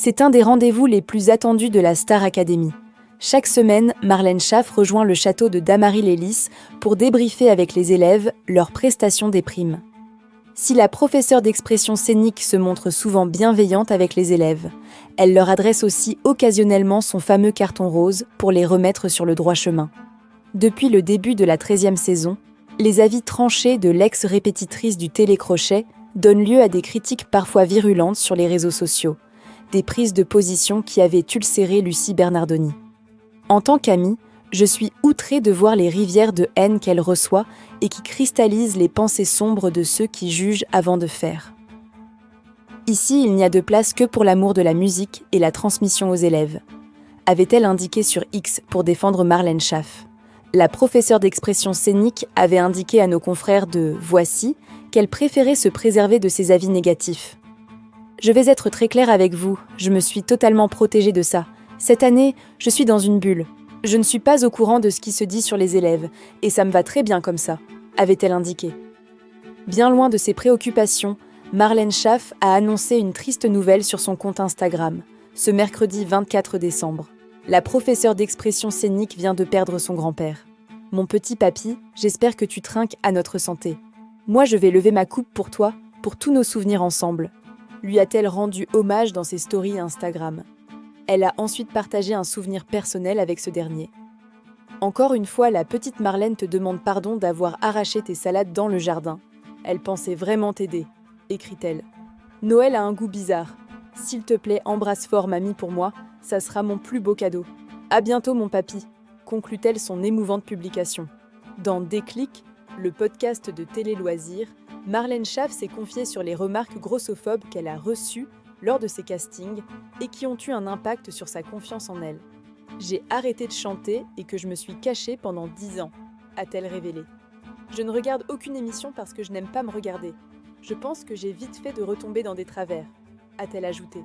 C'est un des rendez-vous les plus attendus de la Star Academy. Chaque semaine, Marlène Schaff rejoint le château de Damary-les-Lys pour débriefer avec les élèves leurs prestations des primes. Si la professeure d'expression scénique se montre souvent bienveillante avec les élèves, elle leur adresse aussi occasionnellement son fameux carton rose pour les remettre sur le droit chemin. Depuis le début de la 13e saison, les avis tranchés de l'ex-répétitrice du télécrochet donnent lieu à des critiques parfois virulentes sur les réseaux sociaux, des prises de position qui avaient ulcéré Lucie Bernardoni. En tant qu'amie, je suis outrée de voir les rivières de haine qu'elle reçoit et qui cristallisent les pensées sombres de ceux qui jugent avant de faire. Ici, il n'y a de place que pour l'amour de la musique et la transmission aux élèves, avait-elle indiqué sur X pour défendre Marlène Schaff. La professeure d'expression scénique avait indiqué à nos confrères de Voici qu'elle préférait se préserver de ses avis négatifs. Je vais être très claire avec vous, je me suis totalement protégée de ça. Cette année, je suis dans une bulle. Je ne suis pas au courant de ce qui se dit sur les élèves, et ça me va très bien comme ça, avait-elle indiqué. Bien loin de ses préoccupations, Marlène Schaff a annoncé une triste nouvelle sur son compte Instagram, ce mercredi 24 décembre. La professeure d'expression scénique vient de perdre son grand-père. « Mon petit papy, j'espère que tu trinques à notre santé. Moi, je vais lever ma coupe pour toi, pour tous nos souvenirs ensemble. » lui a-t-elle rendu hommage dans ses stories Instagram. Elle a ensuite partagé un souvenir personnel avec ce dernier. « Encore une fois, la petite Marlène te demande pardon d'avoir arraché tes salades dans le jardin. Elle pensait vraiment t'aider, » écrit-elle. « Noël a un goût bizarre. S'il te plaît, embrasse fort mamie pour moi, ça sera mon plus beau cadeau. À bientôt mon papy, » conclut-elle son émouvante publication. Dans Déclic, le podcast de Télé Loisirs, Marlène Schaff s'est confiée sur les remarques grossophobes qu'elle a reçues lors de ses castings et qui ont eu un impact sur sa confiance en elle. « J'ai arrêté de chanter et que je me suis cachée pendant 10 ans, a-t-elle révélé. « Je ne regarde aucune émission parce que je n'aime pas me regarder. Je pense que j'ai vite fait de retomber dans des travers, a-t-elle ajouté.